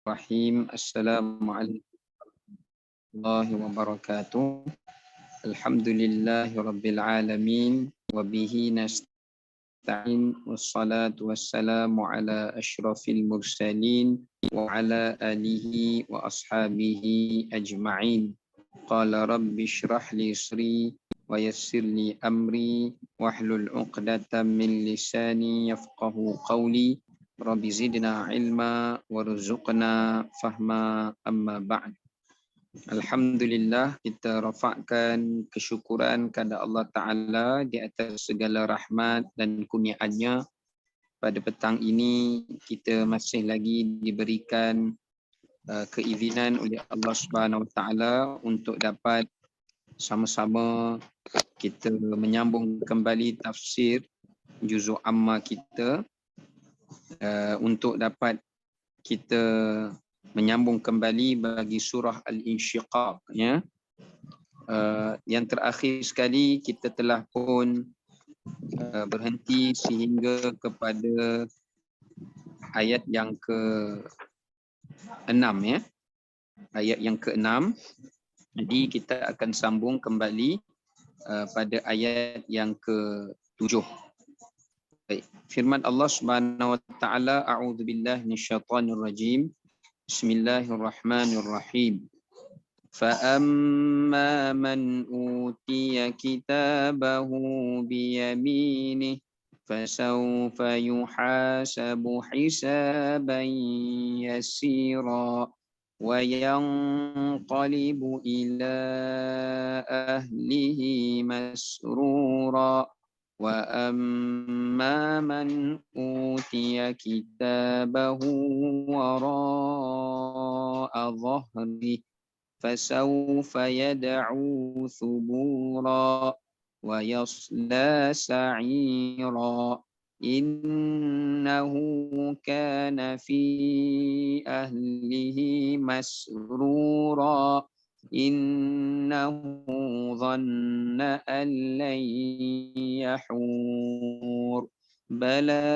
Bismillahirrahmanirrahim. Assalamualaikum warahmatullahi wabarakatuh. Alhamdulillahirabbil alamin wa bihi nasta'in wassalatu wassalamu ala asyrafil mursalin wa ala alihi wa ashabihi ajma'in. Qala rabbi shrah li sadri wa yassir li amri wahlul 'uqdatam min lisani yafqahu qawli. Rabbi zidna ilma warzuqna fahma amma ba'd. Alhamdulillah, kita rafakkan kesyukuran kepada Allah Ta'ala di atas segala rahmat dan kurniaannya. Pada petang ini kita masih lagi diberikan keizinan oleh Allah Subhanahu Wa Ta'ala untuk dapat sama-sama kita menyambung kembali tafsir juzuk amma kita, untuk dapat kita menyambung kembali bagi surah Al-Insyiqaq, ya. Yang terakhir sekali kita telah pun berhenti sehingga kepada ayat yang ke-6, ya. Ayat yang ke-6. Jadi kita akan sambung kembali pada ayat yang ke-7. Baik. Firman Allah Subhanahu wa taala, a'udzubillahi minasyaitonir rajim. Bismillahirrahmanirrahim. Fa amma man utiya kitabahu bi yaminihi fasawfa yuhasabu hisaban yasira wa yanqalibu ila ahlihi masrura. Wa amma man utiya kitabahu wara'a dhahrihi fasawfa yad'u thubura wa yasla sa'ira innahu kana fi ahlihi masrura innahu dhanna an lan yahur bala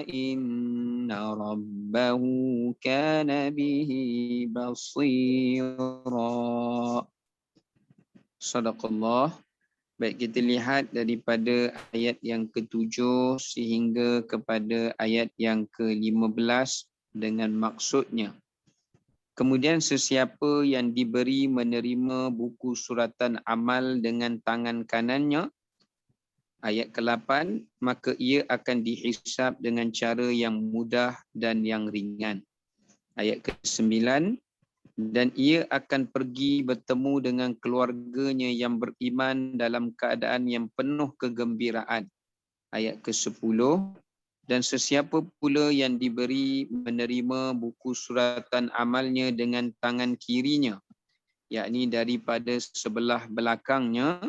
inna rabbahu kana bihi basira. Sadaqallah. Baik, kita lihat daripada ayat yang ke-7 sehingga kepada ayat yang ke-15 dengan maksudnya. Kemudian sesiapa yang diberi menerima buku suratan amal dengan tangan kanannya, ayat ke-8, maka ia akan dihisab dengan cara yang mudah dan yang ringan. Ayat ke-9, dan ia akan pergi bertemu dengan keluarganya yang beriman dalam keadaan yang penuh kegembiraan. Ayat ke-10, dan sesiapa pula yang diberi menerima buku suratan amalnya dengan tangan kirinya, yakni daripada sebelah belakangnya,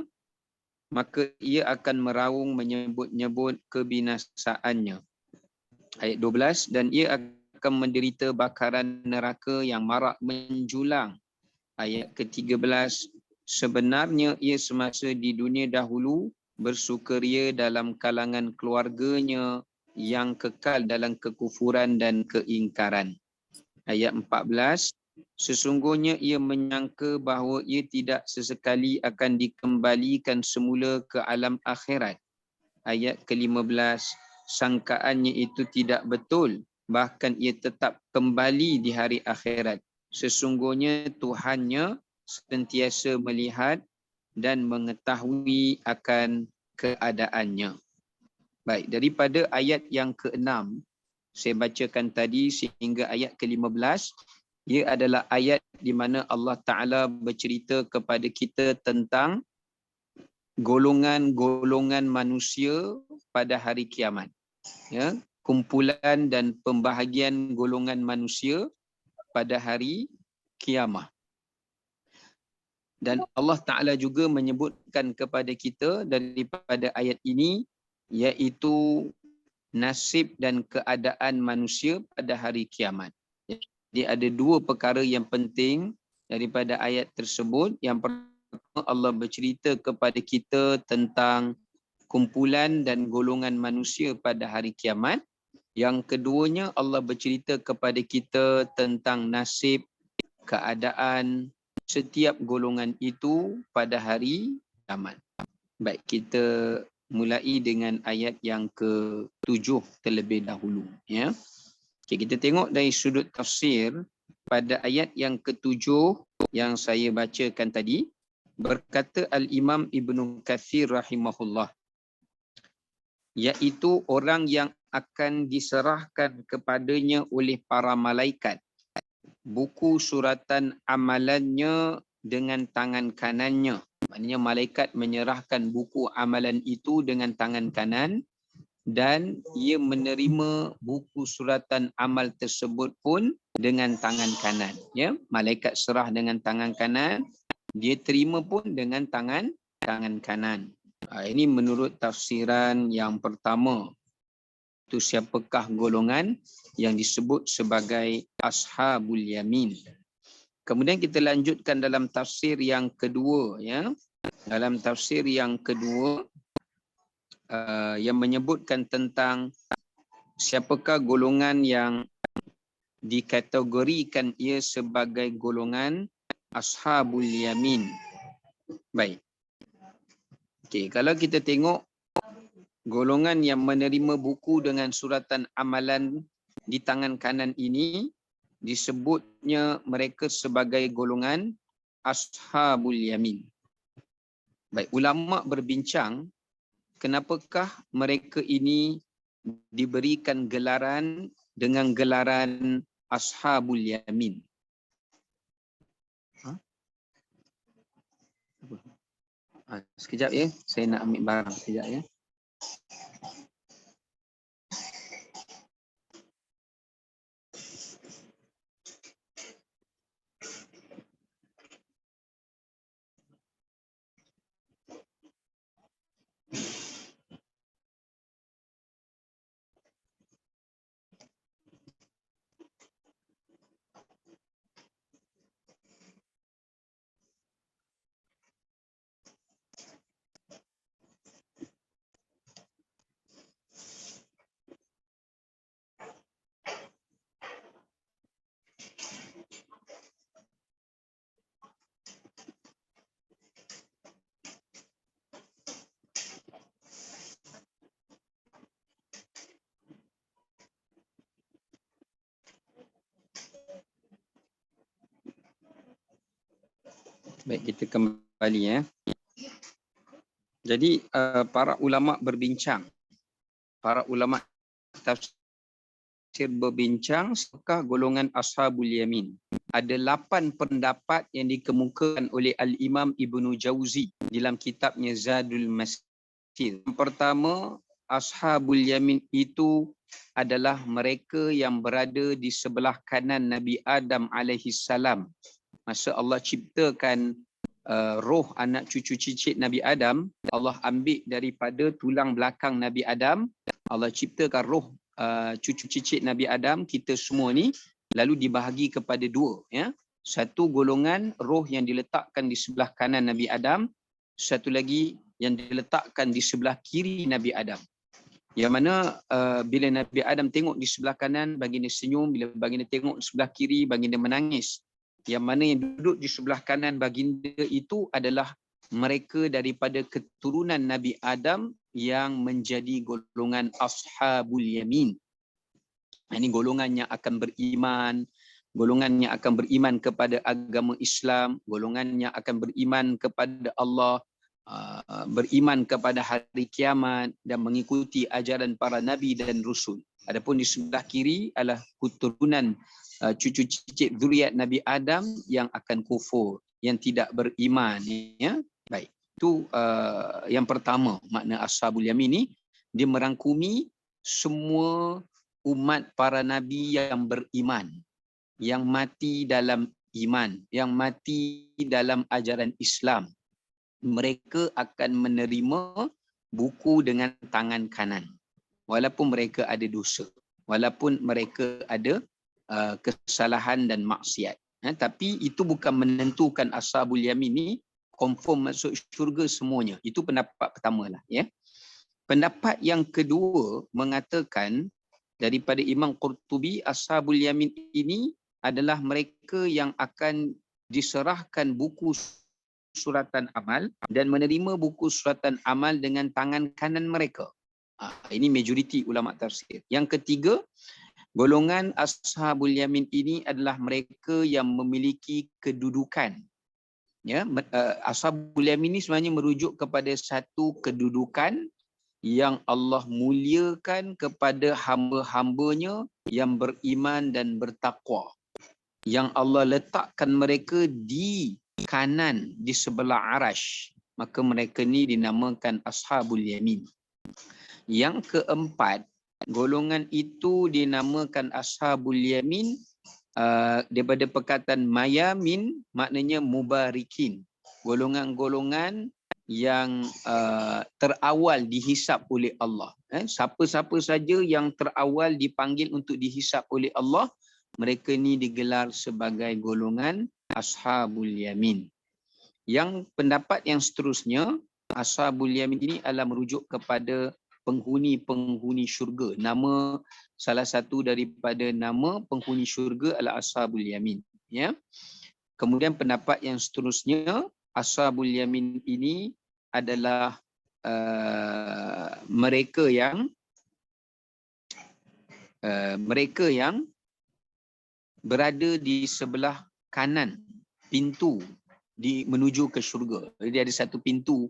maka ia akan meraung menyebut-nyebut kebinasaannya. Ayat 12, dan ia akan menderita bakaran neraka yang marak menjulang. Ayat ke-13, sebenarnya ia semasa di dunia dahulu bersukaria dalam kalangan keluarganya yang kekal dalam kekufuran dan keingkaran. Ayat 14, sesungguhnya ia menyangka bahawa ia tidak sesekali akan dikembalikan semula ke alam akhirat. Ayat ke-15, sangkaannya itu tidak betul, bahkan ia tetap kembali di hari akhirat. Sesungguhnya Tuhannya sentiasa melihat dan mengetahui akan keadaannya. Baik, daripada ayat yang ke-6 saya bacakan tadi sehingga ayat ke-15, ia adalah ayat di mana Allah Ta'ala bercerita kepada kita tentang golongan-golongan manusia pada hari kiamat. Ya, kumpulan dan pembahagian golongan manusia pada hari kiamat. Dan Allah Ta'ala juga menyebutkan kepada kita daripada ayat ini, iaitu nasib dan keadaan manusia pada hari kiamat. Jadi ada dua perkara yang penting daripada ayat tersebut. Yang pertama, Allah bercerita kepada kita tentang kumpulan dan golongan manusia pada hari kiamat. Yang keduanya Allah bercerita kepada kita tentang nasib, keadaan setiap golongan itu pada hari kiamat. Baik, kita mulai dengan ayat yang ke-7 terlebih dahulu. Ya. Okay, kita tengok dari sudut tafsir pada ayat yang ke-7 yang saya bacakan tadi. Berkata Al-Imam Ibnu Katsir rahimahullah, iaitu orang yang akan diserahkan kepadanya oleh para malaikat buku suratan amalannya dengan tangan kanannya. Maknanya malaikat menyerahkan buku amalan itu dengan tangan kanan dan ia menerima buku suratan amal tersebut pun dengan tangan kanan. Ya, malaikat serah dengan tangan kanan, dia terima pun dengan tangan kanan. Ini menurut tafsiran yang pertama. Itu siapakah golongan yang disebut sebagai Ashabul Yamin. Kemudian kita lanjutkan dalam tafsir yang kedua. Ya. Dalam tafsir yang kedua, yang menyebutkan tentang siapakah golongan yang dikategorikan ia sebagai golongan Ashabul Yamin. Baik. Okey, kalau kita tengok golongan yang menerima buku dengan suratan amalan di tangan kanan ini disebutnya mereka sebagai golongan Ashabul Yamin. Baik, ulama berbincang kenapakah mereka ini diberikan gelaran dengan gelaran Ashabul Yamin. Sekejap ya, saya nak ambil barang sekejap ya. Baik, kita kembali ya. Jadi para ulama berbincang. Para ulama tafsir berbincang apakah golongan Ashabul Yamin. Ada 8 pendapat yang dikemukakan oleh Al-Imam Ibnu Jauzi dalam kitabnya Zadul Masir. Yang pertama, Ashabul Yamin itu adalah mereka yang berada di sebelah kanan Nabi Adam alaihissalam. Masa Allah ciptakan roh anak cucu cicit Nabi Adam, Allah ambil daripada tulang belakang Nabi Adam, Allah ciptakan roh cucu cicit Nabi Adam, kita semua ni, lalu dibahagi kepada dua. Ya. Satu golongan roh yang diletakkan di sebelah kanan Nabi Adam, satu lagi yang diletakkan di sebelah kiri Nabi Adam. Yang mana bila Nabi Adam tengok di sebelah kanan, baginda senyum, bila baginda tengok di sebelah kiri, baginda menangis. Yang mana yang duduk di sebelah kanan baginda itu adalah mereka daripada keturunan Nabi Adam yang menjadi golongan Ashabul Yamin. Ini golongan yang akan beriman, golongan yang akan beriman kepada agama Islam, golongan yang akan beriman kepada Allah, beriman kepada hari kiamat dan mengikuti ajaran para nabi dan rasul. Adapun di sebelah kiri adalah keturunan cucu cicit zuriat Nabi Adam yang akan kufur, yang tidak beriman. Ya, baik. Itu yang pertama, makna Ashabul Yamin ni dia merangkumi semua umat para nabi yang beriman, yang mati dalam iman, yang mati dalam ajaran Islam. Mereka akan menerima buku dengan tangan kanan, walaupun mereka ada dosa, walaupun mereka ada kesalahan dan maksiat. Tapi itu bukan menentukan Ashabul Yamin ni confirm masuk syurga semuanya. Itu pendapat pertama lah. Ya. Pendapat yang kedua mengatakan Daripada Imam Qurtubi, Ashabul Yamin ini adalah mereka yang akan diserahkan buku suratan amal dan menerima buku suratan amal dengan tangan kanan mereka. Ini majoriti ulama tafsir. Yang ketiga, golongan Ashabul Yamin ini adalah mereka yang memiliki kedudukan. Ya, Ashabul Yamin ini sebenarnya merujuk kepada satu kedudukan yang Allah muliakan kepada hamba-hambanya yang beriman dan bertakwa. Yang Allah letakkan mereka di kanan, di sebelah arash. Maka mereka ni dinamakan Ashabul Yamin. Yang keempat, golongan itu dinamakan Ashabul Yamin daripada perkataan mayamin, maknanya mubarikin. Golongan-golongan yang terawal dihisap oleh Allah. Siapa-siapa saja yang terawal dipanggil untuk dihisap oleh Allah, mereka ni digelar sebagai golongan Ashabul Yamin. Yang pendapat yang seterusnya, Ashabul Yamin ini adalah merujuk kepada penghuni-penghuni syurga. Nama salah satu daripada nama penghuni syurga adalah Ashabul Yamin. Ya. Kemudian pendapat yang seterusnya, Ashabul Yamin ini adalah mereka yang berada di sebelah kanan pintu menuju ke syurga. Jadi ada satu pintu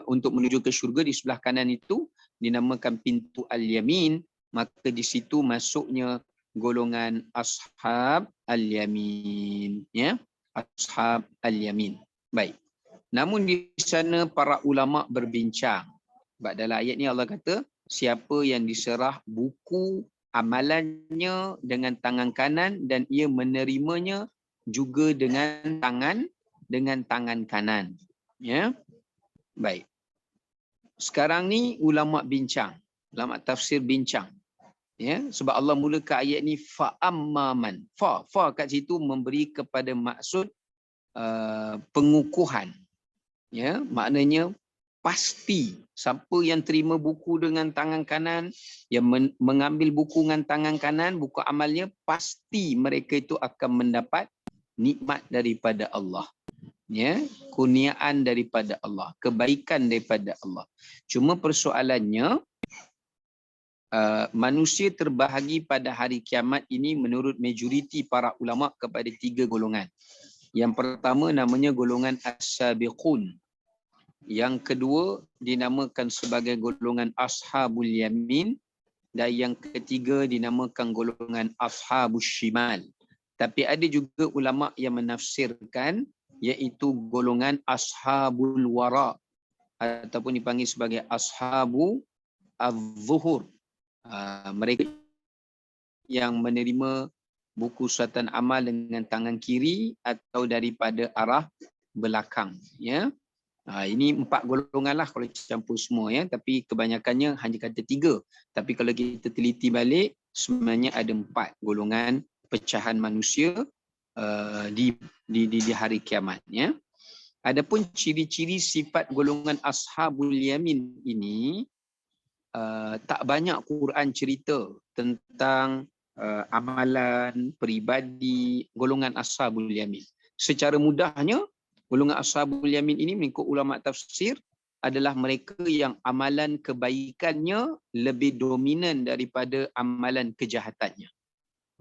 untuk menuju ke syurga di sebelah kanan itu dinamakan pintu Al-Yamin, maka di situ masuknya golongan Ashab Al-Yamin, ya. Ashab Al-Yamin. Baik. Namun di sana para ulama berbincang. Sebab dalam ayat ni Allah kata, siapa yang diserah buku amalannya dengan tangan kanan dan ia menerimanya juga dengan tangan kanan. Ya. Baik. Sekarang ni ulama bincang, ulama tafsir bincang. Ya, sebab Allah mulakan ayat ni fa'amman. Fa kat situ memberi kepada maksud pengukuhan. Ya, maknanya pasti siapa yang terima buku dengan tangan kanan, yang mengambil buku dengan tangan kanan, buku amalnya, pasti mereka itu akan mendapat nikmat daripada Allah. Ya, kurniaan daripada Allah, kebaikan daripada Allah. Cuma persoalannya, manusia terbahagi pada hari kiamat ini menurut majoriti para ulama kepada 3 golongan. Yang pertama namanya golongan as-sabiqun. Yang kedua dinamakan sebagai golongan ashabul yamin. Dan yang ketiga dinamakan golongan ashabus shimal. Tapi ada juga ulama yang menafsirkan iaitu golongan ashabul wara ataupun dipanggil sebagai ashabu az-zuhur. Mereka yang menerima buku suratan amal dengan tangan kiri atau daripada arah belakang. Ya, ini 4 golongan lah kalau campur semua, ya. Tapi kebanyakannya hanya kata 3. Tapi kalau kita teliti balik, sebenarnya ada 4 golongan pecahan manusia di hari kiamat. Ya. Adapun ciri-ciri sifat golongan ashabul yamin ini, tak banyak Quran cerita tentang amalan peribadi golongan ashabul yamin. Secara mudahnya, golongan ashabul yamin ini mengikut ulama tafsir adalah mereka yang amalan kebaikannya lebih dominan daripada amalan kejahatannya.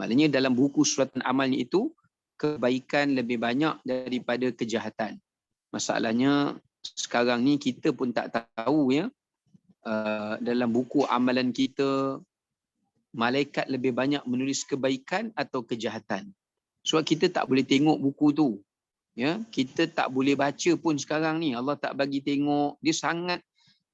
Maknanya dalam buku suratan amalnya itu, kebaikan lebih banyak daripada kejahatan. Masalahnya sekarang ni kita pun tak tahu, ya, dalam buku amalan kita, malaikat lebih banyak menulis kebaikan atau kejahatan. Sebab kita tak boleh tengok buku tu. Ya, kita tak boleh baca pun sekarang ni. Allah tak bagi tengok. Dia sangat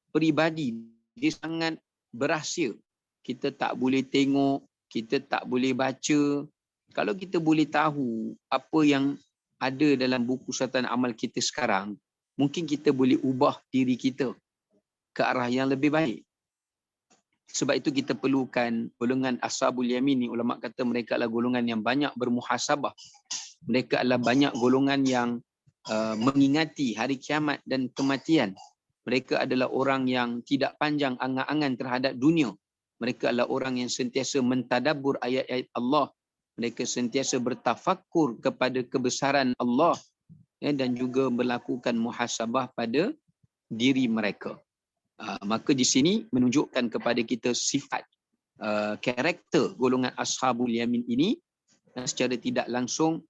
peribadi. Dia sangat berahsia. Kita tak boleh tengok. Kita tak boleh baca. Kalau kita boleh tahu apa yang ada dalam buku suratan amal kita sekarang, mungkin kita boleh ubah diri kita ke arah yang lebih baik. Sebab itu kita perlukan golongan ashabul yamin ni. Ulama kata mereka adalah golongan yang banyak bermuhasabah. Mereka adalah banyak golongan yang mengingati hari kiamat dan kematian. Mereka adalah orang yang tidak panjang angan-angan terhadap dunia. Mereka adalah orang yang sentiasa mentadabbur ayat-ayat Allah. Mereka sentiasa bertafakkur kepada kebesaran Allah, ya, dan juga melakukan muhasabah pada diri mereka. Maka di sini menunjukkan kepada kita sifat karakter golongan ashabul yamin ini, secara tidak langsung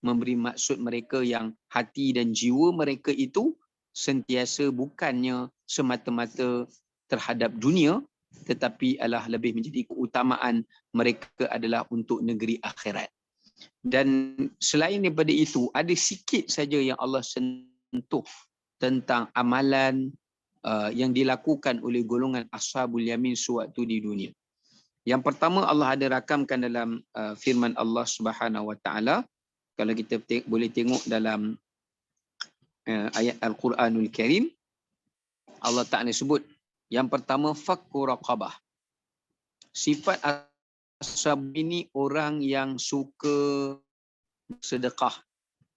memberi maksud mereka yang hati dan jiwa mereka itu sentiasa bukannya semata-mata terhadap dunia, tetapi adalah lebih menjadi keutamaan mereka adalah untuk negeri akhirat. Dan selain daripada itu, ada sikit saja yang Allah sentuh tentang amalan yang dilakukan oleh golongan ashabul yamin sewaktu di dunia. Yang pertama, Allah ada rakamkan dalam firman Allah Subhanahu Wa Taala. Kalau kita boleh tengok dalam ayat Al-Quranul Karim, Allah Ta'ala sebut, yang pertama, fakku raqabah. Sifat ashab ini orang yang suka sedekah,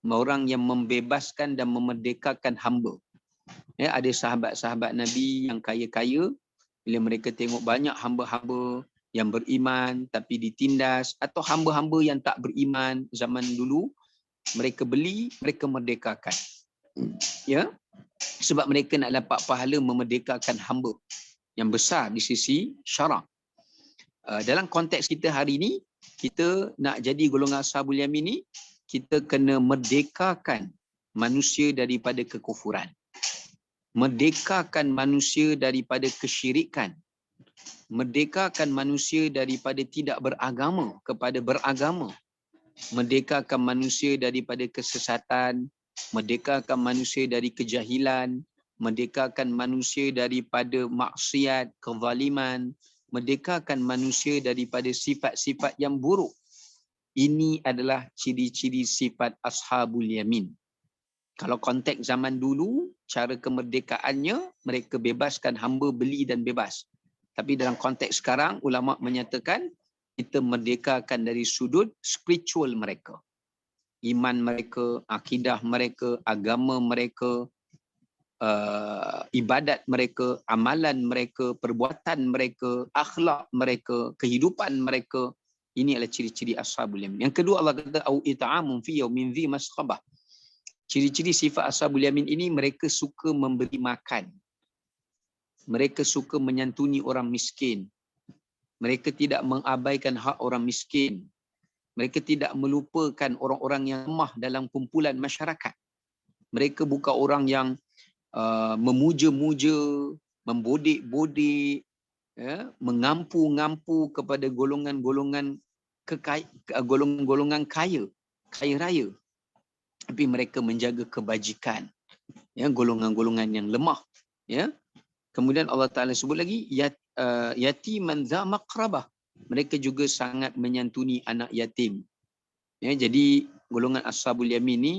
orang yang membebaskan dan memerdekakan hamba. Ya, ada sahabat-sahabat Nabi yang kaya-kaya, bila mereka tengok banyak hamba-hamba yang beriman tapi ditindas, atau hamba-hamba yang tak beriman zaman dulu, mereka beli, mereka merdekakan. Ya, sebab mereka nak dapat pahala memerdekakan hamba yang besar di sisi syarak. Dalam konteks kita hari ini, kita nak jadi golongan ashabul yamin ni, kita kena merdekakan manusia daripada kekufuran. Merdekakan manusia daripada kesyirikan. Merdekakan manusia daripada tidak beragama kepada beragama. Merdekakan manusia daripada kesesatan, merdekakan manusia dari kejahilan, merdekakan manusia daripada maksiat, kezaliman, merdekakan manusia daripada sifat-sifat yang buruk. Ini adalah ciri-ciri sifat ashabul yamin. Kalau konteks zaman dulu, cara kemerdekaannya, mereka bebaskan hamba beli dan bebas. Tapi dalam konteks sekarang, ulama menyatakan kita merdekakan dari sudut spiritual mereka. Iman mereka, akidah mereka, agama mereka, ibadat mereka, amalan mereka, perbuatan mereka, akhlak mereka, kehidupan mereka. Ini adalah ciri-ciri ashabul yamin. Yang kedua, Allah kata au it'amun fi yaumin dhi masqabah. Ciri-ciri sifat ashabul yamin ini, mereka suka memberi makan. Mereka suka menyantuni orang miskin. Mereka tidak mengabaikan hak orang miskin. Mereka tidak melupakan orang-orang yang lemah dalam kumpulan masyarakat. Mereka bukan orang yang memuja-muja, membodik-bodik, ya, mengampu-ngampu kepada golongan-golongan golongan kaya raya. Tapi mereka menjaga kebajikan, ya, golongan-golongan yang lemah, ya. Kemudian Allah Ta'ala sebut lagi yatiman dza maqrabah. Mereka juga sangat menyantuni anak yatim. Ya, jadi golongan ashabul yamin ni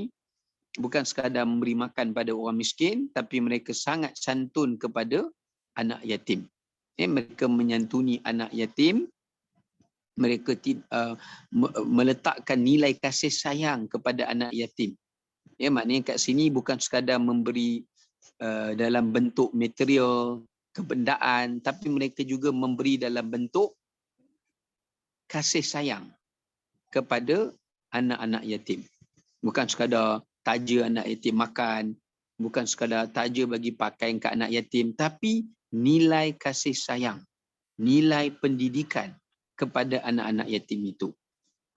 bukan sekadar memberi makan pada orang miskin, tapi mereka sangat santun kepada anak yatim. Ya, mereka menyantuni anak yatim. Mereka meletakkan nilai kasih sayang kepada anak yatim. Ya, maknanya kat sini bukan sekadar memberi dalam bentuk material, kebendaan, tapi mereka juga memberi dalam bentuk kasih sayang kepada anak-anak yatim. Bukan sekadar taja anak yatim makan, bukan sekadar taja bagi pakaian ke anak yatim, tapi nilai kasih sayang, nilai pendidikan kepada anak-anak yatim itu.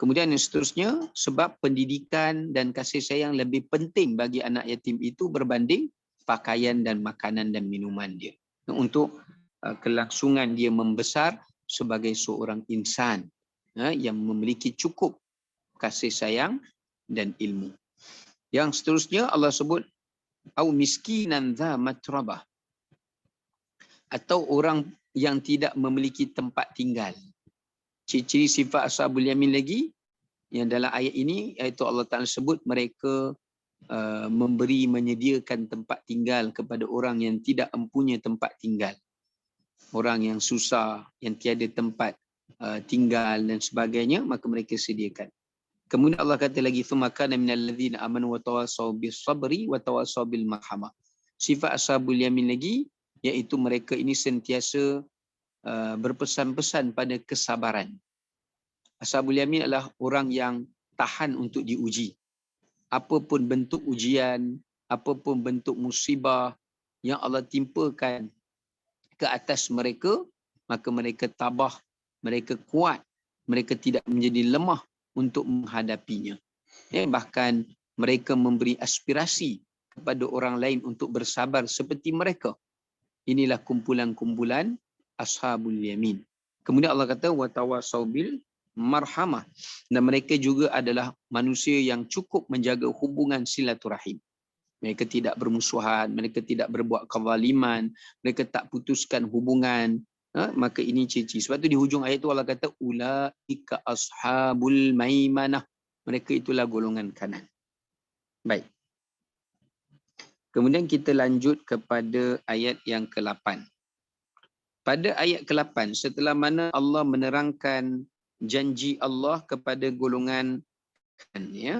Kemudian yang seterusnya, sebab pendidikan dan kasih sayang lebih penting bagi anak yatim itu berbanding pakaian dan makanan dan minuman dia. Untuk kelangsungan dia membesar sebagai seorang insan yang memiliki cukup kasih sayang dan ilmu. Yang seterusnya Allah sebut au miskinan dza matrabah, atau orang yang tidak memiliki tempat tinggal. Ciri-ciri sifat ashabul yamin lagi yang dalam ayat ini, iaitu Allah Ta'ala sebut mereka menyediakan tempat tinggal kepada orang yang tidak mempunyai tempat tinggal. Orang yang susah, yang tiada tempat tinggal dan sebagainya, maka mereka sediakan. Kemudian Allah kata lagi, thumma kana minal ladzina amanu wa tawassaw bis sabri wa tawassaw bil marhamah. Sifat ashabul yamin lagi, iaitu mereka ini sentiasa berpesan-pesan pada kesabaran. Ashabul yamin adalah orang yang tahan untuk diuji. Apapun bentuk ujian, apapun bentuk musibah yang Allah timpakan ke atas mereka, maka mereka tabah, mereka kuat, mereka tidak menjadi lemah untuk menghadapinya. Bahkan mereka memberi aspirasi kepada orang lain untuk bersabar seperti mereka. Inilah kumpulan-kumpulan ashabul yamin. Kemudian Allah kata watawasau bil marhamah, dan mereka juga adalah manusia yang cukup menjaga hubungan silaturahim. Mereka tidak bermusuhan, mereka tidak berbuat kezaliman, mereka tak putuskan hubungan. Maka ini ciri-ciri. Sebab tu di hujung ayat tu Allah kata ulaika ashabul maimanah. Mereka itulah golongan kanan. Baik. Kemudian kita lanjut kepada ayat yang ke-8. Pada ayat ke-8, setelah mana Allah menerangkan janji Allah kepada golongan kanan, ya,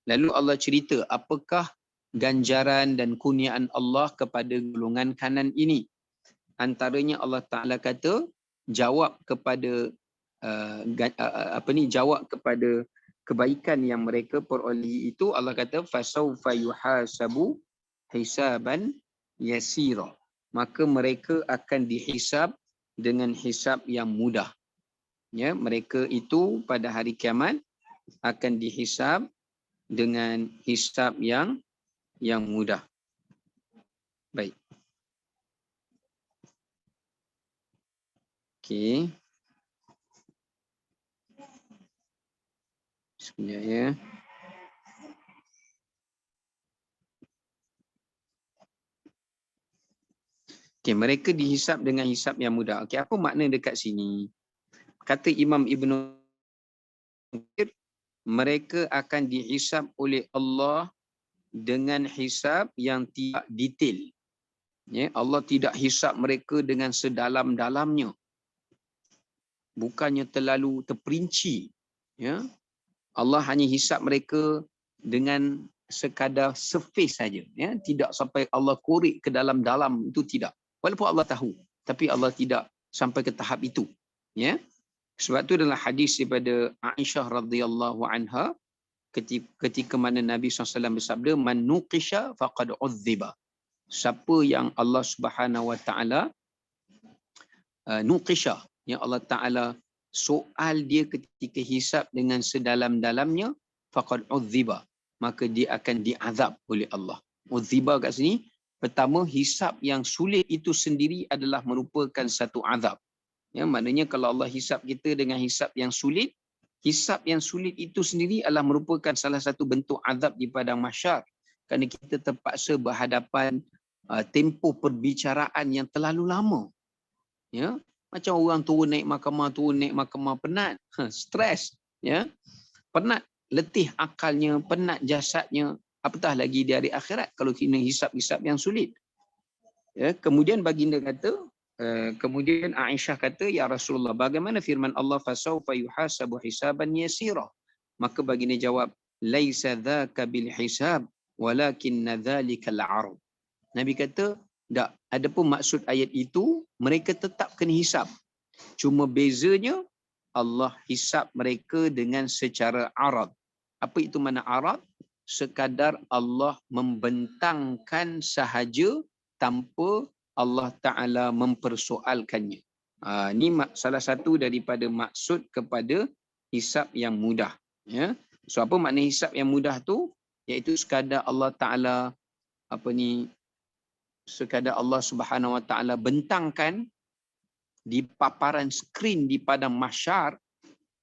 lalu Allah cerita apakah ganjaran dan kurniaan Allah kepada golongan kanan ini. Antaranya Allah Ta'ala kata, jawab kepada jawab kepada kebaikan yang mereka perolehi itu, Allah kata fasawfa yuhasabu hisaban yasira. Maka mereka akan dihisab dengan hisab yang mudah. Ya, mereka itu pada hari kiamat akan dihisab dengan hisab yang mudah. Baik. Okey. Sekejap ya. Okey, mereka dihisab dengan hisab yang mudah. Okey, apa makna dekat sini? Kata Imam Ibn Kathir, mereka akan dihisab oleh Allah dengan hisab yang tidak detail. Ya, Allah tidak hisab mereka dengan sedalam-dalamnya. Bukannya terlalu terperinci. Ya. Allah hanya hisab mereka dengan sekadar surface saja. Ya. Tidak sampai Allah korek ke dalam-dalam, itu tidak. Walaupun Allah tahu, tapi Allah tidak sampai ke tahap itu. Ya. Sebab itu dalam hadis daripada Aisyah radhiyallahu anha, ketika mana Nabi SAW bersabda, man nuqisha faqad uzziba. Siapa yang Allah Subhanahu wa taala nuqisha, yang Allah Taala soal dia ketika hisab dengan sedalam-dalamnya, faqad uzziba, maka dia akan diazab oleh Allah. Uzziba kat sini, pertama, hisab yang sulit itu sendiri adalah merupakan satu azab. Ya, maknanya kalau Allah hisab kita dengan hisab yang sulit itu sendiri adalah merupakan salah satu bentuk azab di padang mahsyar, kerana kita terpaksa berhadapan tempoh perbicaraan yang terlalu lama. Ya, macam orang turun naik mahkamah penat, stres, ya, penat, letih akalnya, penat jasadnya, apatah lagi di hari akhirat kalau kena hisab-hisab yang sulit. Ya, kemudian baginda kata, kemudian Aisyah kata, ya Rasulullah, bagaimana firman Allah fasawfa yuhasabu hisaban yasira? Maka baginda jawab, laisa dzaka bil hisab walakinna dzalika al-'arab. Nabi kata, tak, adapun maksud ayat itu, mereka tetap kena hisab. Cuma bezanya Allah hisab mereka dengan secara arad. Apa itu makna arad? Sekadar Allah membentangkan sahaja tanpa Allah Ta'ala mempersoalkannya. Ini salah satu daripada maksud kepada hisab yang mudah. Ya. So apa makna hisab yang mudah tu? Iaitu sekadar Allah Ta'ala sekadar Allah Subhanahu Wa Ta'ala bentangkan di paparan skrin di padang mahsyar,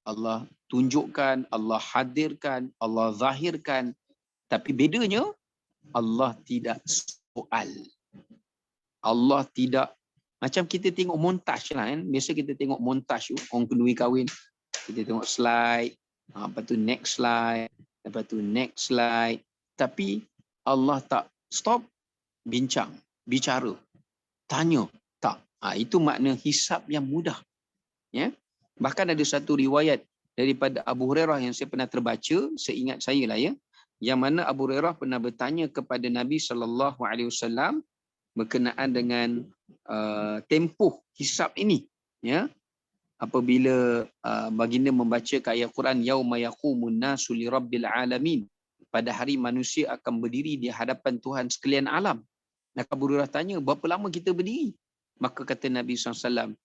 Allah tunjukkan, Allah hadirkan, Allah zahirkan. Tapi bedanya, Allah tidak soal. Allah tidak, macam kita tengok montaj lah kan. Biasa kita tengok montaj orang kenduri kahwin. Kita tengok slide, lepas tu next slide, lepas tu next slide. Tapi Allah tak stop, bicara, tanya, tak. Itu makna hisab yang mudah. Ya. Bahkan ada satu riwayat daripada Abu Hurairah yang saya pernah terbaca, seingat saya lah ya, yang mana Abu Hurairah pernah bertanya kepada Nabi SAW berkenaan dengan tempoh hisab ini. Ya, apabila baginda membaca ayat Quran yauma yaqumun nasu lirabbil alamin, pada hari manusia akan berdiri di hadapan Tuhan sekalian alam. Maka Abu Hurairah tanya, berapa lama kita berdiri? Maka kata Nabi SAW,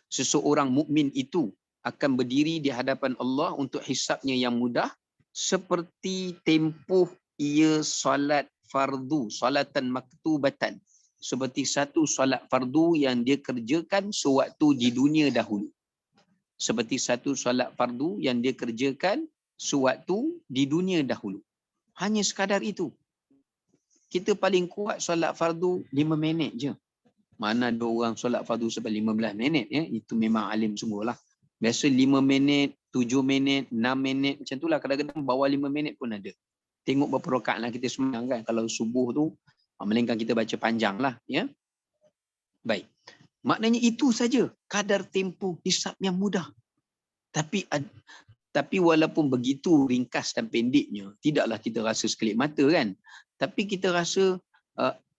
seseorang mukmin itu akan berdiri di hadapan Allah untuk hisabnya yang mudah seperti tempoh ia solat fardu, solatan maktubatan, seperti satu solat fardu yang dia kerjakan sewaktu di dunia dahulu. Seperti satu solat fardu yang dia kerjakan sewaktu di dunia dahulu. Hanya sekadar itu. Kita paling kuat solat fardu 5 minit je. Mana ada orang solat fardu sampai 15 minit, ya? Itu memang alim sungguh lah. Biasa 5 minit, 7 minit, 6 minit, macam itulah. Kadang-kadang bawah 5 minit pun ada. Tengok berapa rakaat lah kita sembahyang kan. Kalau subuh tu, melainkan kita baca panjang lah. Ya? Baik. Maknanya itu saja kadar tempoh hisab yang mudah. Tapi walaupun begitu ringkas dan pendeknya, tidaklah kita rasa sekelip mata kan. Tapi kita rasa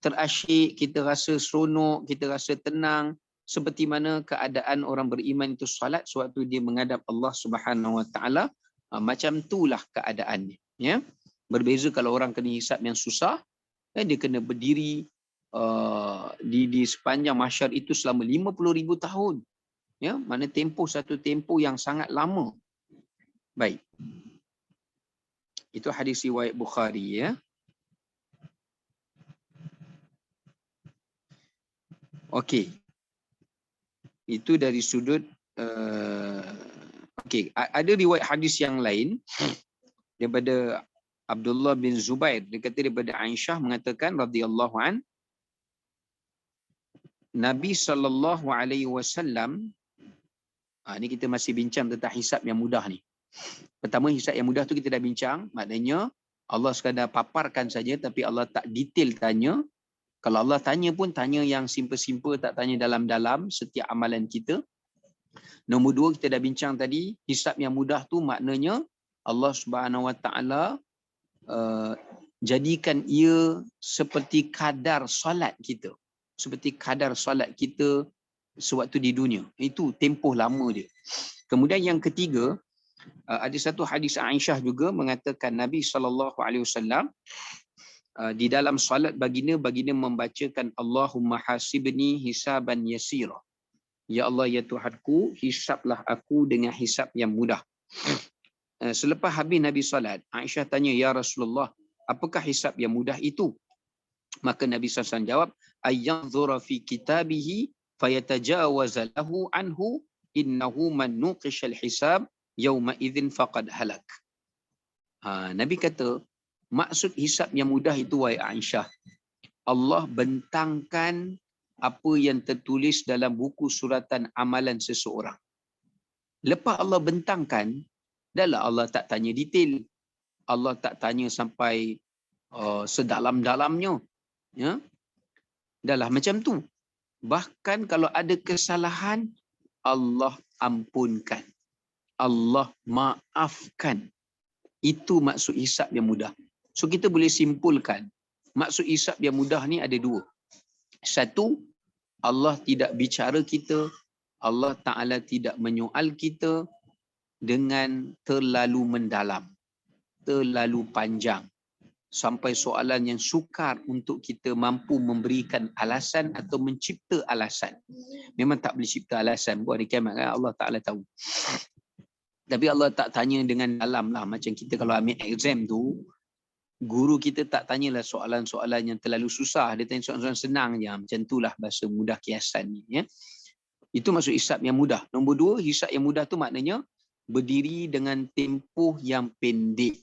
terasyik, kita rasa seronok, kita rasa tenang, seperti mana keadaan orang beriman itu salat sewaktu dia menghadap Allah Subhanahu Wa Taala. Macam itulah keadaannya. Ya, berbeza kalau orang kena hisab yang susah, dia kena berdiri di sepanjang mahsyar itu selama 50,000 tahun. Ya, mana satu tempoh yang sangat lama. Baik. Itu hadis riwayat Bukhari, ya. Okey. Itu dari sudut okey, ada riwayat hadis yang lain daripada Abdullah bin Zubair, dia kata daripada Aisyah mengatakan radhiyallahu an, Nabi SAW, ni kita masih bincang tentang hisab yang mudah ni. Pertama, hisab yang mudah tu kita dah bincang, maknanya Allah sekadar paparkan saja tapi Allah tak detail tanya. Kalau Allah tanya pun tanya yang simple-simple, tak tanya dalam-dalam setiap amalan kita. Nombor 2, kita dah bincang tadi, hisab yang mudah tu maknanya Allah Subhanahu Wa Taala jadikan ia seperti kadar solat kita. Seperti kadar solat kita sewaktu di dunia. Itu tempoh lama dia. Kemudian yang ketiga, ada satu hadis Aisyah juga mengatakan Nabi SAW di dalam solat baginda membacakan Allahumma hasibni hisaban yasira. Ya Allah, ya Tuhanku, hisablah aku dengan hisab yang mudah. Selepas habis Nabi salat, Aisyah tanya, ya Rasulullah, apakah hisab yang mudah itu? Maka Nabi SAW jawab, ayyanzura fi kitabihi fayatajawaza lahu anhu innahu man nuqishal hisab yawma idzin faqad halak. Nabi kata, maksud hisab yang mudah itu, wahai Aisyah, Allah bentangkan apa yang tertulis dalam buku suratan amalan seseorang. Lepas Allah bentangkan, dahlah Allah tak tanya detail. Allah tak tanya sampai sedalam-dalamnya. Ya? Dahlah macam tu. Bahkan kalau ada kesalahan, Allah ampunkan. Allah maafkan. Itu maksud hisab yang mudah. So kita boleh simpulkan, maksud hisab yang mudah ni ada dua. Satu, Allah tidak bicara kita, Allah Ta'ala tidak menyoal kita dengan terlalu mendalam, terlalu panjang, sampai soalan yang sukar untuk kita mampu memberikan alasan atau mencipta alasan. Memang tak boleh cipta alasan, buat hari kiamat kan, Allah Ta'ala tahu. Tapi Allah tak tanya dengan dalam lah. Macam kita kalau ambil exam tu, guru kita tak tanyalah soalan-soalan yang terlalu susah. Dia tanya soalan-soalan senang je. Macam itulah bahasa mudah kiasan ni. Ya? Itu maksud hisab yang mudah. Nombor 2, hisab yang mudah tu maknanya berdiri dengan tempoh yang pendek.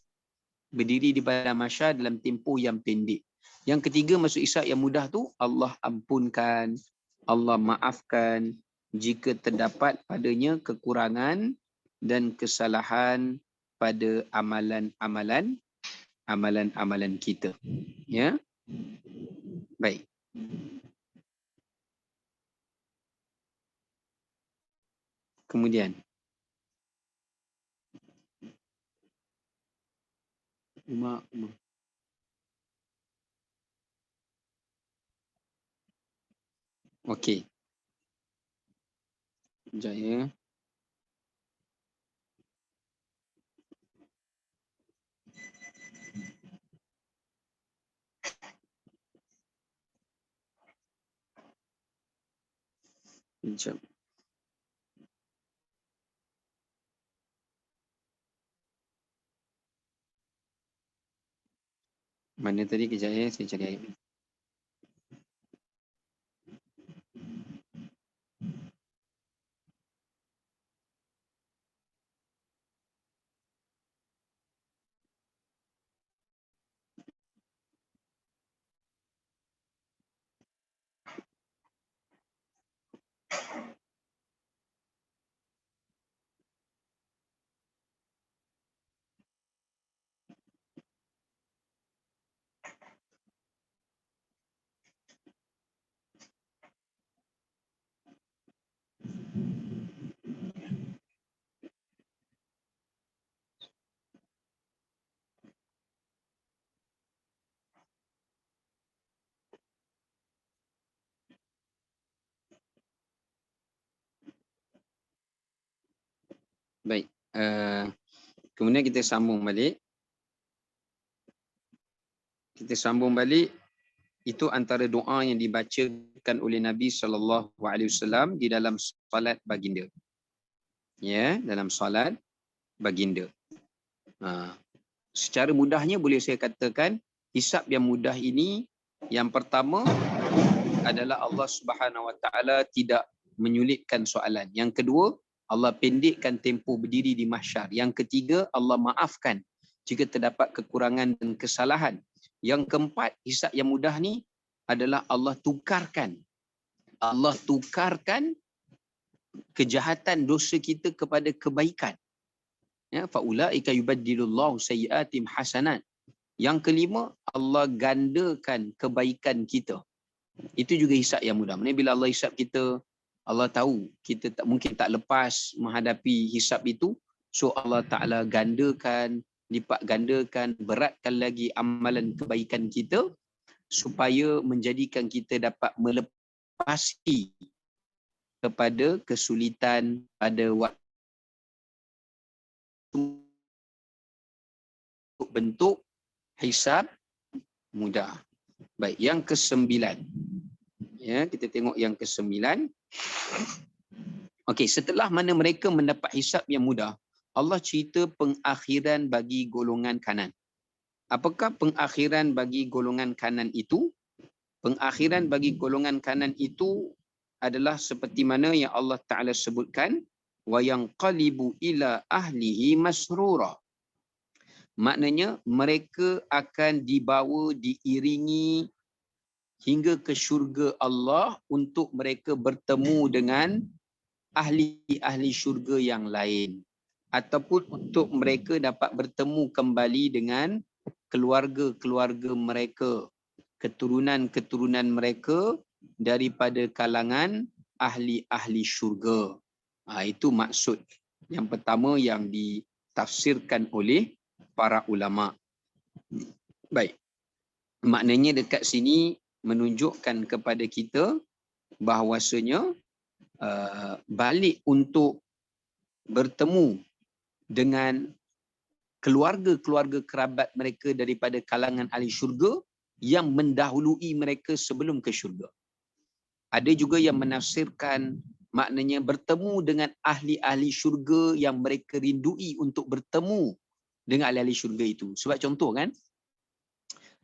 Berdiri di padang mahsyar dalam tempoh yang pendek. Yang ketiga, maksud hisab yang mudah tu, Allah ampunkan, Allah maafkan jika terdapat padanya kekurangan dan kesalahan pada amalan-amalan kita. Ya. Baik. Kemudian Umar. Okey. Jaya. Sekejap. Mana tadi kejaya? Saya cari ayat. Baik. Kemudian kita sambung balik. Itu antara doa yang dibacakan oleh Nabi SAW di dalam salat baginda. Ya, dalam salat baginda. Secara mudahnya boleh saya katakan, hisab yang mudah ini yang pertama adalah Allah Subhanahu Wa Taala tidak menyulitkan soalan. Yang kedua, Allah pendekkan tempoh berdiri di mahsyar. Yang ketiga, Allah maafkan jika terdapat kekurangan dan kesalahan. Yang keempat, hisab yang mudah ni adalah Allah tukarkan kejahatan dosa kita kepada kebaikan. Ya, faulaika yubaddilullahu sayyiatim hasanat. Yang kelima, Allah gandakan kebaikan kita. Itu juga hisab yang mudah. Maksudnya bila Allah hisab kita, Allah tahu kita mungkin tak lepas menghadapi hisab itu, so Allah Ta'ala lipat gandakan, beratkan lagi amalan kebaikan kita supaya menjadikan kita dapat melepasi kepada kesulitan pada waktu bentuk hisab mudah. Baik, yang ke-9. Ya, kita tengok yang ke-9. Okey, setelah mana mereka mendapat hisab yang mudah, Allah cerita pengakhiran bagi golongan kanan. Apakah pengakhiran bagi golongan kanan itu? Pengakhiran bagi golongan kanan itu adalah seperti mana yang Allah Ta'ala sebutkan, wa yanqalibu ila ahlihi masrura. Maknanya mereka akan dibawa, diiringi hingga ke syurga Allah untuk mereka bertemu dengan ahli-ahli syurga yang lain, ataupun untuk mereka dapat bertemu kembali dengan keluarga-keluarga mereka, keturunan-keturunan mereka daripada kalangan ahli-ahli syurga. Itu maksud yang pertama yang ditafsirkan oleh para ulama. Baik. Maknanya dekat sini menunjukkan kepada kita bahawasanya balik untuk bertemu dengan keluarga-keluarga kerabat mereka daripada kalangan ahli syurga yang mendahului mereka sebelum ke syurga. Ada juga yang menafsirkan maknanya bertemu dengan ahli-ahli syurga yang mereka rindui untuk bertemu dengan ahli-ahli syurga itu. Sebab contoh kan,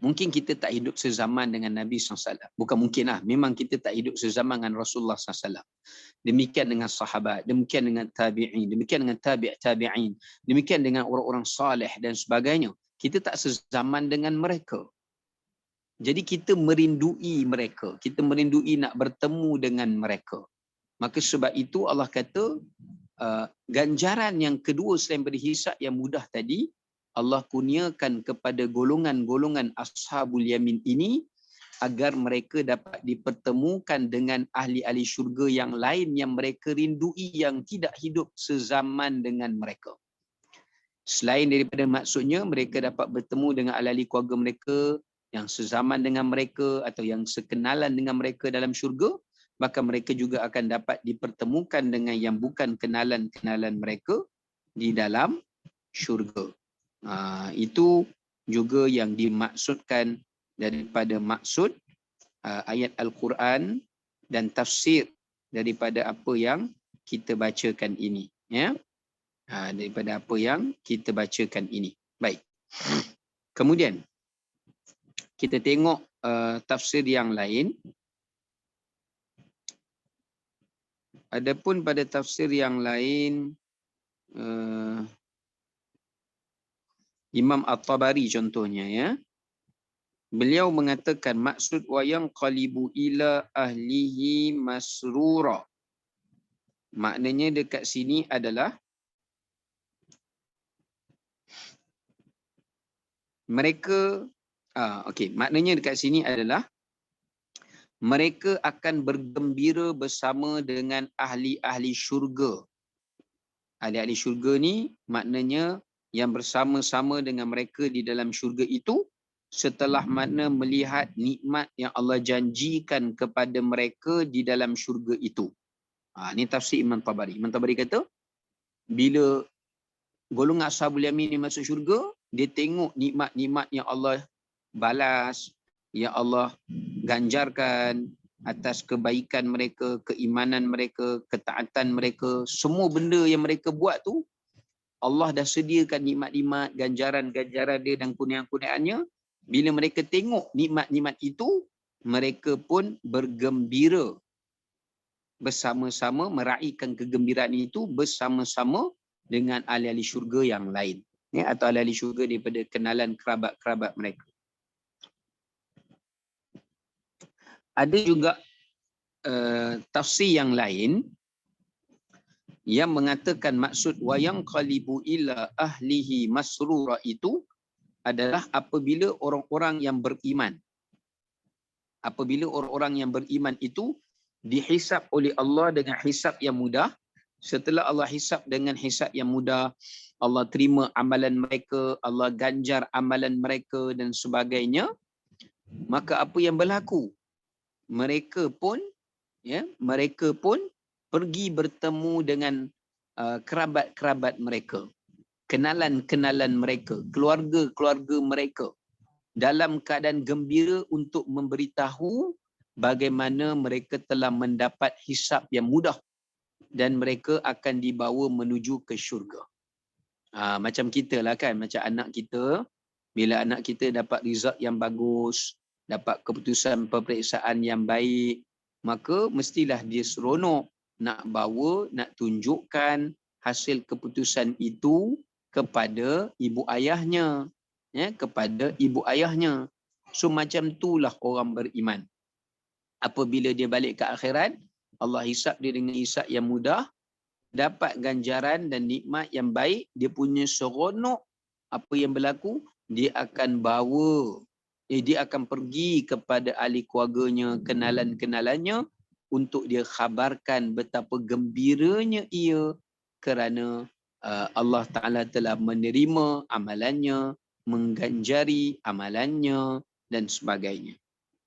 mungkin kita tak hidup sezaman dengan Nabi SAW. Bukan mungkin lah, memang kita tak hidup sezaman dengan Rasulullah SAW. Demikian dengan sahabat, demikian dengan tabi'in, demikian dengan tabi'in, demikian dengan orang-orang saleh dan sebagainya. Kita tak sezaman dengan mereka. Jadi kita merindui mereka, kita merindui nak bertemu dengan mereka. Maka sebab itu Allah kata, ganjaran yang kedua selain berhisab yang mudah tadi, Allah kurniakan kepada golongan-golongan ashabul yamin ini agar mereka dapat dipertemukan dengan ahli-ahli syurga yang lain yang mereka rindui, yang tidak hidup sezaman dengan mereka. Selain daripada maksudnya mereka dapat bertemu dengan ahli-ahli keluarga mereka yang sezaman dengan mereka atau yang sekenalan dengan mereka dalam syurga, maka mereka juga akan dapat dipertemukan dengan yang bukan kenalan-kenalan mereka di dalam syurga. Itu juga yang dimaksudkan daripada maksud ayat Al-Quran dan tafsir daripada apa yang kita bacakan ini. Ya, daripada apa yang kita bacakan ini. Baik. Kemudian kita tengok tafsir yang lain. Adapun pada tafsir yang lain, Imam At-Tabari contohnya, ya, beliau mengatakan maksud wayang qalibu ila ahlihi masrura. Maknanya dekat sini adalah mereka, maknanya dekat sini adalah mereka akan bergembira bersama dengan ahli-ahli syurga. Ahli-ahli syurga ni maknanya yang bersama-sama dengan mereka di dalam syurga itu setelah mana melihat nikmat yang Allah janjikan kepada mereka di dalam syurga itu. Ini tafsir Imam Tabari. Imam Tabari kata, bila golongan Ashabul Yamin ni masuk syurga, dia tengok nikmat-nikmat yang Allah balas, yang Allah ganjarkan atas kebaikan mereka, keimanan mereka, ketaatan mereka, semua benda yang mereka buat tu, Allah dah sediakan nikmat-nikmat, ganjaran-ganjaran dia dan kurniaan-kurniaannya. Bila mereka tengok nikmat-nikmat itu, mereka pun bergembira bersama-sama, meraihkan kegembiraan itu bersama-sama dengan ahli-ahli syurga yang lain. Ya, atau ahli-ahli syurga daripada kenalan kerabat-kerabat mereka. Ada juga tafsir yang lain yang mengatakan maksud wayang qalibu ila ahlihi masrura itu adalah apabila orang-orang yang beriman. Apabila orang-orang yang beriman itu dihisap oleh Allah dengan hisap yang mudah. Setelah Allah hisap dengan hisap yang mudah, Allah terima amalan mereka, Allah ganjar amalan mereka dan sebagainya. Maka apa yang berlaku? Mereka pun pergi bertemu dengan kerabat-kerabat mereka, kenalan-kenalan mereka, keluarga-keluarga mereka dalam keadaan gembira untuk memberitahu bagaimana mereka telah mendapat hisap yang mudah dan mereka akan dibawa menuju ke syurga. Macam kita lah kan, macam anak kita, bila anak kita dapat result yang bagus, dapat keputusan peperiksaan yang baik, maka mestilah dia seronok nak bawa, nak tunjukkan hasil keputusan itu kepada ibu ayahnya. Ya, kepada ibu ayahnya. So macam itulah orang beriman. Apabila dia balik ke akhirat, Allah hisap dia dengan hisap yang mudah, dapat ganjaran dan nikmat yang baik, dia punya seronok. Apa yang berlaku? Dia akan dia akan pergi kepada ahli keluarganya, kenalan-kenalannya untuk dia khabarkan betapa gembiranya ia kerana Allah Ta'ala telah menerima amalannya, mengganjari amalannya dan sebagainya.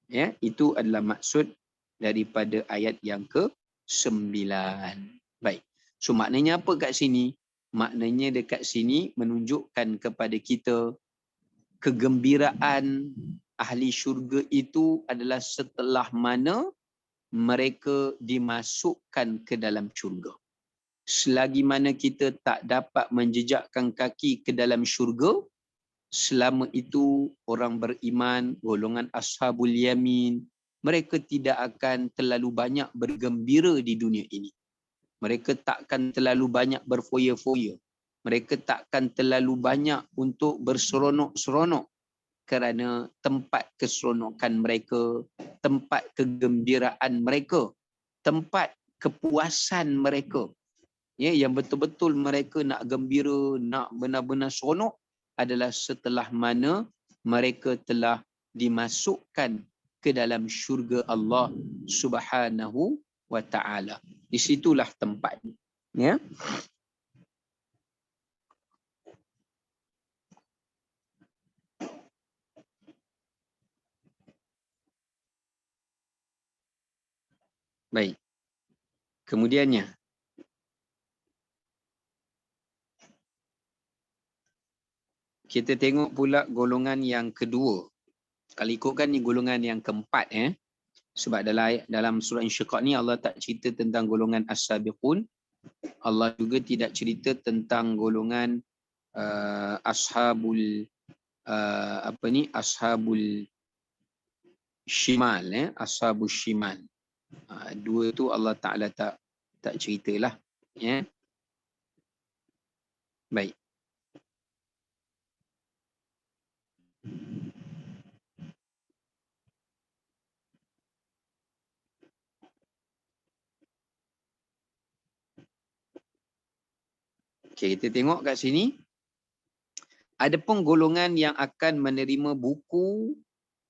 Ya, itu adalah maksud daripada ayat yang ke-9. Baik. So maknanya apa kat sini? Maknanya dekat sini menunjukkan kepada kita kegembiraan ahli syurga itu adalah setelah mana mereka dimasukkan ke dalam syurga. Selagi mana kita tak dapat menjejakkan kaki ke dalam syurga, selama itu orang beriman, golongan Ashabul Yamin, mereka tidak akan terlalu banyak bergembira di dunia ini. Mereka takkan terlalu banyak berfoya-foya. Mereka takkan terlalu banyak untuk berseronok-seronok kerana tempat keseronokan mereka, tempat kegembiraan mereka, tempat kepuasan mereka, ya, yang betul-betul mereka nak gembira, nak benar-benar seronok adalah setelah mana mereka telah dimasukkan ke dalam syurga Allah Subhanahu wa ta'ala. Di situlah tempatnya. Ya. Baik. Kemudiannya, kita tengok pula golongan yang kedua. Kalau ikutkan ni golongan yang keempat. Sebab dalam surah Insyiqaq ni Allah tak cerita tentang golongan as-sabiqun. Allah juga tidak cerita tentang golongan ashabul ashabul shimal, ashabul shimal. Dua tu Allah Taala tak ceritalah, ya. Baik. Okey, kita tengok kat sini. Adapun golongan yang akan menerima buku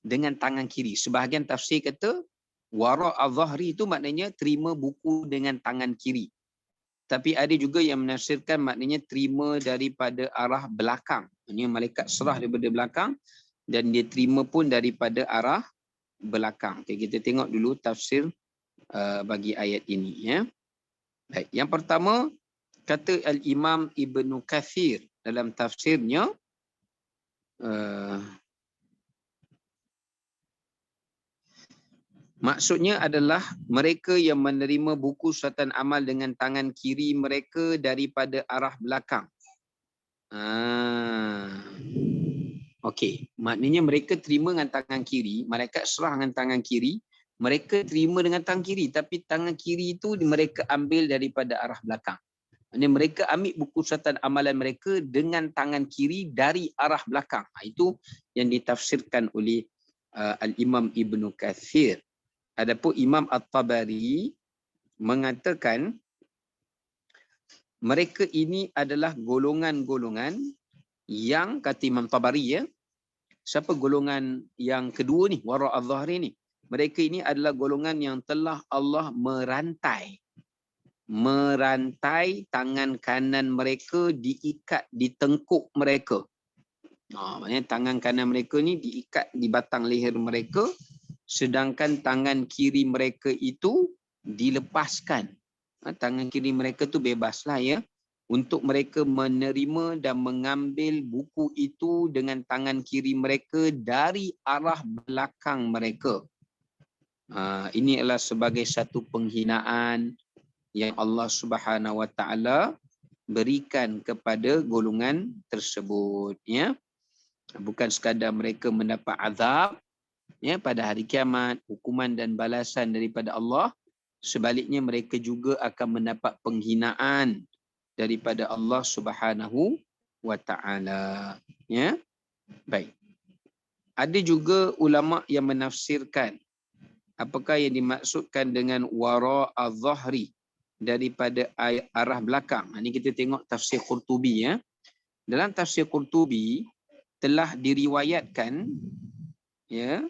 dengan tangan kiri. Sebahagian tafsir kata wara' al-zahri itu maknanya terima buku dengan tangan kiri. Tapi ada juga yang menafsirkan maknanya terima daripada arah belakang. Maksudnya malaikat serah daripada belakang dan dia terima pun daripada arah belakang. Okay, kita tengok dulu tafsir bagi ayat ini, ya. Baik, yang pertama kata Al-Imam Ibnu Kathir dalam tafsirnya, maksudnya adalah mereka yang menerima buku suratan amal dengan tangan kiri mereka daripada arah belakang. Okey, maknanya mereka terima dengan tangan kiri, malaikat serah dengan tangan kiri, mereka terima dengan tangan kiri, tapi tangan kiri itu mereka ambil daripada arah belakang. Maksudnya mereka ambil buku suratan amalan mereka dengan tangan kiri dari arah belakang. Itu yang ditafsirkan oleh Al-Imam Ibnu Kathir. Adapun Imam At-Tabari mengatakan mereka ini adalah golongan-golongan yang, kata Imam Tabari, ya. Siapa golongan yang kedua ni, wara' al-zahri ni? Mereka ini adalah golongan yang telah Allah merantai tangan kanan mereka diikat di tengkuk mereka. Maksudnya tangan kanan mereka ni diikat di batang leher mereka, sedangkan tangan kiri mereka itu dilepaskan. Tangan kiri mereka tu bebaslah, ya, untuk mereka menerima dan mengambil buku itu dengan tangan kiri mereka dari arah belakang mereka. Ini adalah sebagai satu penghinaan yang Allah Subhanahu Wa Taala berikan kepada golongan tersebut, ya. Bukan sekadar mereka mendapat azab, ya, pada hari kiamat, hukuman dan balasan daripada Allah, sebaliknya mereka juga akan mendapat penghinaan daripada Allah Subhanahu Wa Taala, ya. Baik. Ada juga ulama yang menafsirkan apakah yang dimaksudkan dengan wara' al-zahri daripada arah belakang. Ini kita tengok tafsir Qurtubi, ya. Dalam tafsir Qurtubi telah diriwayatkan, ya,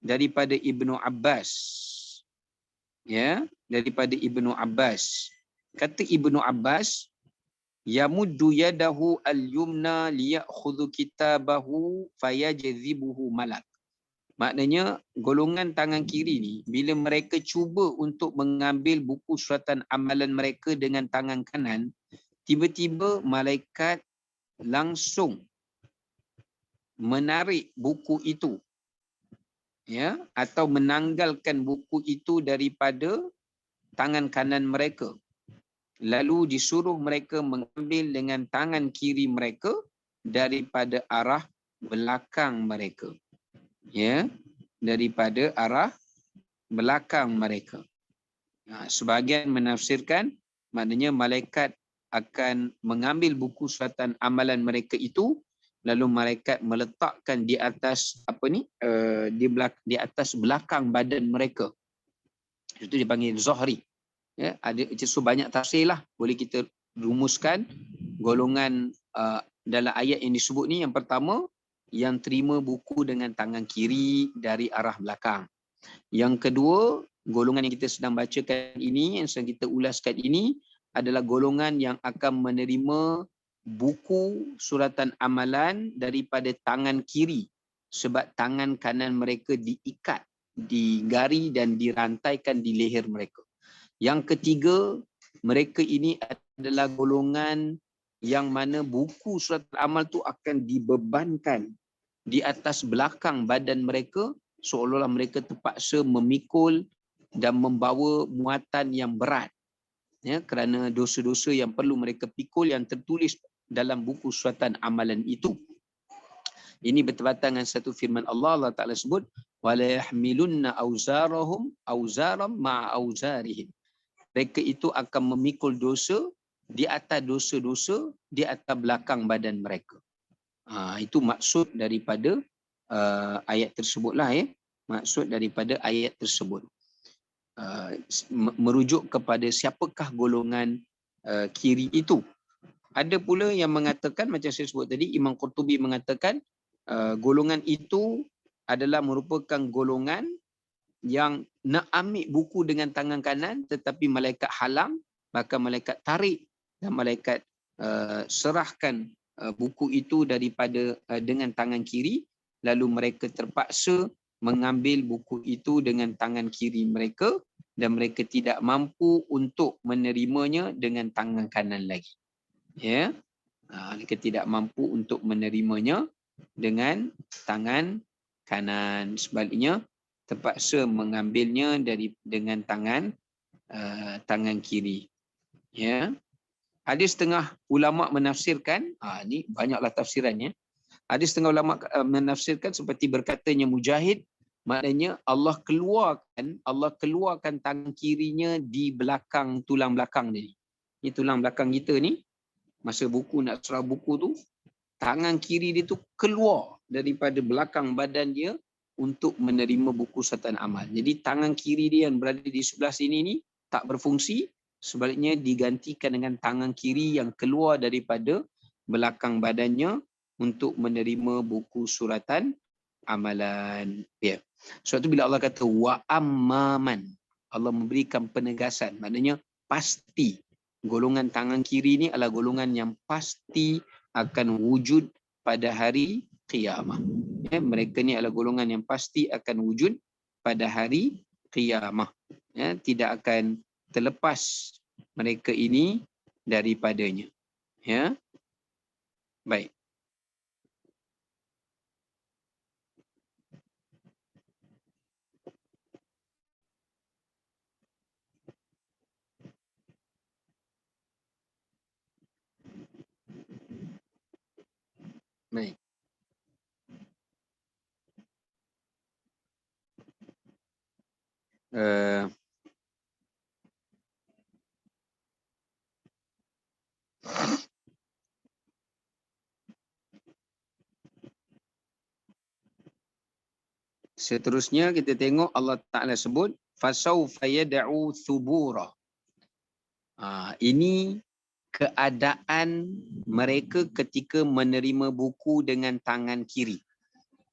daripada Ibnu Abbas, ya, daripada Ibnu Abbas. Kata Ibnu Abbas, yamuddu yadahu al-yumna liya'khudhu kitabahu fayajzibuhu malak. Maknanya golongan tangan kiri ni bila mereka cuba untuk mengambil buku suratan amalan mereka dengan tangan kanan, tiba-tiba malaikat langsung menarik buku itu, ya, atau menanggalkan buku itu daripada tangan kanan mereka. Lalu disuruh mereka mengambil dengan tangan kiri mereka daripada arah belakang mereka, ya, daripada arah belakang mereka. Sebahagian menafsirkan maknanya malaikat akan mengambil buku suratan amalan mereka itu, lalu malaikat meletakkan di atas di atas belakang badan mereka. Itu dipanggil zahri. Ya, ada banyak tafsir lah, boleh kita rumuskan golongan dalam ayat yang disebut ni. Yang pertama, yang terima buku dengan tangan kiri dari arah belakang. Yang kedua, golongan yang kita sedang bacakan ini, yang sedang kita ulaskan ini, adalah golongan yang akan menerima buku suratan amalan daripada tangan kiri, sebab tangan kanan mereka diikat digari dan dirantaikan di leher mereka. Yang ketiga, mereka ini adalah golongan yang mana buku surat amal tu akan dibebankan di atas belakang badan mereka, seolah-olah mereka terpaksa memikul dan membawa muatan yang berat, ya, kerana dosa-dosa yang perlu mereka pikul yang tertulis dalam buku suratan amalan itu. Ini bertepatan dengan satu firman Allah, Allah Ta'ala sebut, وَلَا يَحْمِلُنَّ أَوْزَارَهُمْ أَوْزَارًا مَعَ أَوْزَارِهِمْ. Mereka itu akan memikul dosa di atas dosa-dosa di atas belakang badan mereka. Itu maksud daripada ayat tersebutlah, ya. Maksud daripada ayat tersebut. Merujuk kepada siapakah golongan kiri itu. Ada pula yang mengatakan, macam saya sebut tadi, Imam Qurtubi mengatakan golongan itu adalah merupakan golongan yang nak ambil buku dengan tangan kanan tetapi malaikat halang, maka malaikat tarik dan malaikat serahkan buku itu daripada dengan tangan kiri, lalu mereka terpaksa mengambil buku itu dengan tangan kiri mereka dan mereka tidak mampu untuk menerimanya dengan tangan kanan lagi. Ya, mereka tidak mampu untuk menerimanya dengan tangan kanan. Sebaliknya terpaksa mengambilnya dengan tangan kiri. Ya, ada setengah ulama menafsirkan, ni banyaklah tafsirannya. Ada setengah ulama menafsirkan seperti berkatanya Mujahid, maknanya Allah keluarkan tangan kirinya di belakang tulang belakang ni. Ni tulang belakang kita ni. Masa buku nak serah buku tu, tangan kiri dia tu keluar daripada belakang badan dia untuk menerima buku suratan amal. Jadi tangan kiri dia yang berada di sebelah sini ni tak berfungsi, sebaliknya digantikan dengan tangan kiri yang keluar daripada belakang badannya untuk menerima buku suratan amalan. Ya. Sebab tu bila Allah kata wa amman, Allah memberikan penegasan, maknanya pasti. Golongan tangan kiri ni adalah golongan yang pasti akan wujud pada hari qiyamah. Ya, mereka ni adalah golongan yang pasti akan wujud pada hari qiyamah. Ya, tidak akan terlepas mereka ini daripadanya. Ya. Baik. Baik. Seterusnya kita tengok Allah Ta'ala sebut fasawfa yad'u thubura. Ini keadaan mereka ketika menerima buku dengan tangan kiri.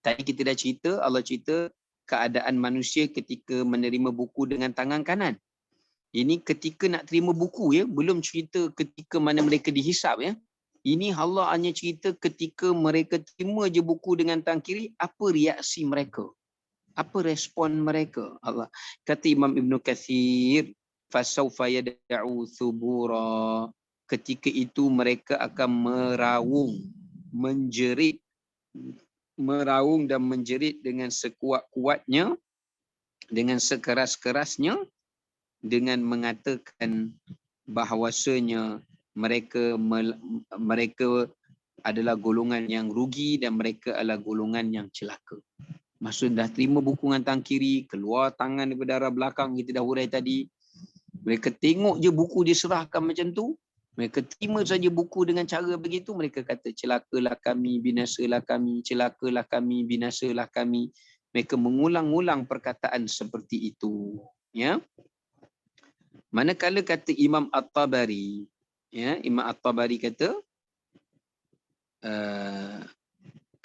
Tadi kita dah cerita, Allah cerita keadaan manusia ketika menerima buku dengan tangan kanan. Ini ketika nak terima buku, ya, belum cerita ketika mana mereka dihisap, ya. Ini Allah hanya cerita ketika mereka terima je buku dengan tangan kiri, apa reaksi mereka? Apa respon mereka? Allah kata Imam Ibn Kathir, fasawfa yad'u thubura. Ketika itu mereka akan meraung dan menjerit dengan sekuat-kuatnya, dengan sekeras-kerasnya, dengan mengatakan bahawasanya mereka adalah golongan yang rugi dan mereka adalah golongan yang celaka. Maksud dah terima buku dengan tangan kiri, keluar tangan daripada arah belakang, kita dah hurai tadi. Mereka tengok je buku diserahkan macam tu, mereka terima saja buku dengan cara begitu, mereka kata celakalah kami, binasalah kami, celakalah kami, binasalah kami. Mereka mengulang-ulang perkataan seperti itu. Ya. Manakala kata Imam At-Tabari, ya, Imam At-Tabari kata,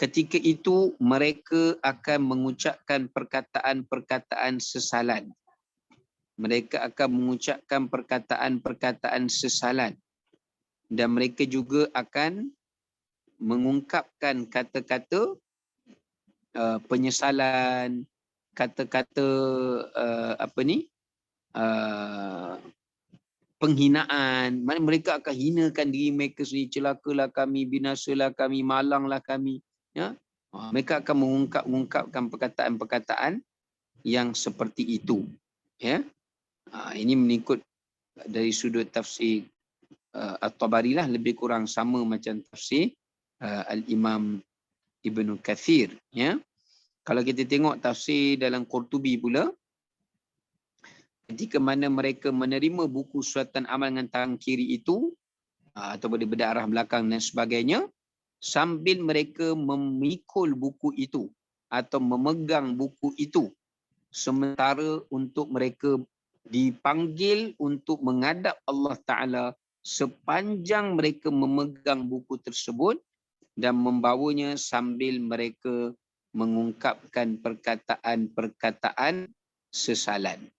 ketika itu mereka akan mengucapkan perkataan-perkataan sesalan. Mereka akan mengucapkan perkataan-perkataan sesalan. Dan mereka juga akan mengungkapkan kata-kata penyesalan, kata-kata penghinaan. Mana mereka akan hinakan diri mereka sendiri, celakalah kami, binasalah kami, malanglah kami. Ya? Mereka akan mengungkapkan perkataan-perkataan yang seperti itu. Ya? Ini mengikut dari sudut tafsir At-Tabari lah, lebih kurang sama macam tafsir Al-Imam Ibn Kathir. Ya? Kalau kita tengok tafsir dalam Qurtubi pula, ketika mana mereka menerima buku suratan amal dengan tangan kiri itu, atau daripada arah belakang dan sebagainya, sambil mereka memikul buku itu atau memegang buku itu, sementara untuk mereka dipanggil untuk menghadap Allah Ta'ala sepanjang mereka memegang buku tersebut dan membawanya sambil mereka mengungkapkan perkataan-perkataan sesalan.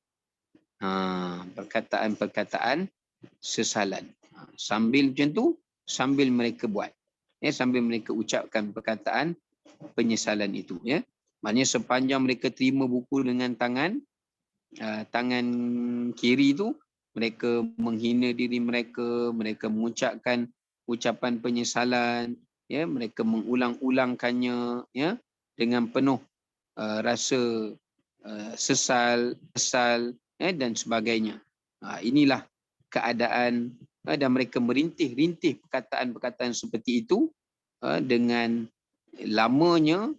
Perkataan-perkataan sesalan. Sambil macam tu, sambil mereka buat. Sambil mereka ucapkan perkataan penyesalan itu. Maknanya sepanjang mereka terima buku dengan tangan kiri itu, mereka menghina diri mereka, mereka mengucapkan ucapan penyesalan, mereka mengulang-ulangkannya dengan penuh rasa sesal, kesal dan sebagainya. Inilah keadaan dan mereka merintih-rintih perkataan-perkataan seperti itu dengan lamanya,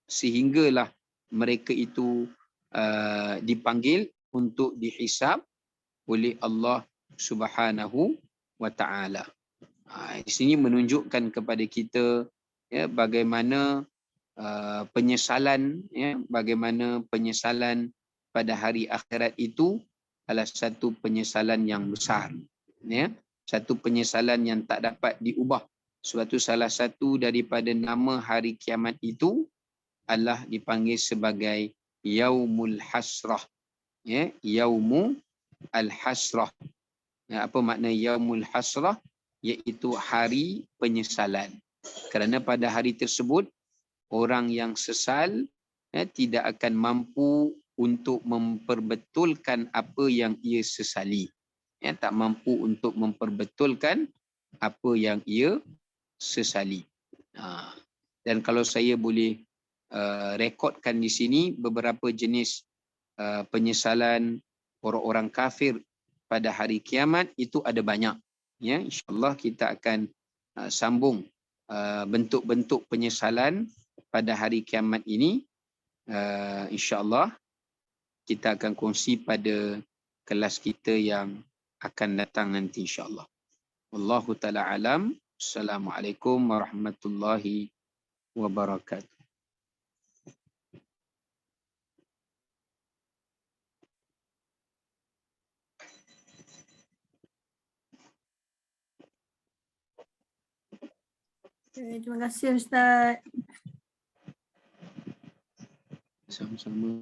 sehinggalah mereka itu dipanggil untuk dihisab oleh Allah Subhanahu wa Ta'ala. Di sini menunjukkan kepada kita bagaimana penyesalan, bagaimana penyesalan pada hari akhirat itu adalah satu penyesalan yang besar, satu penyesalan yang tak dapat diubah. Sebab itu salah satu daripada nama hari kiamat itu adalah dipanggil sebagai Yaumul Hasrah. Yaumu Al-Hasrah. Apa makna Yaumul Hasrah? Iaitu hari penyesalan. Kerana pada hari tersebut, orang yang sesal tidak akan mampu untuk memperbetulkan apa yang ia sesali. Tak mampu untuk memperbetulkan apa yang ia sesali. Dan kalau saya boleh rekodkan di sini beberapa jenis penyesalan orang-orang kafir pada hari kiamat itu ada banyak. InsyaAllah kita akan sambung bentuk-bentuk penyesalan pada hari kiamat ini. InsyaAllah kita akan kongsi pada kelas kita yang akan datang nanti insyaAllah. Wallahu ta'ala alam. Assalamualaikum warahmatullahi wabarakatuh. Terima kasih Ustaz. Sama-sama.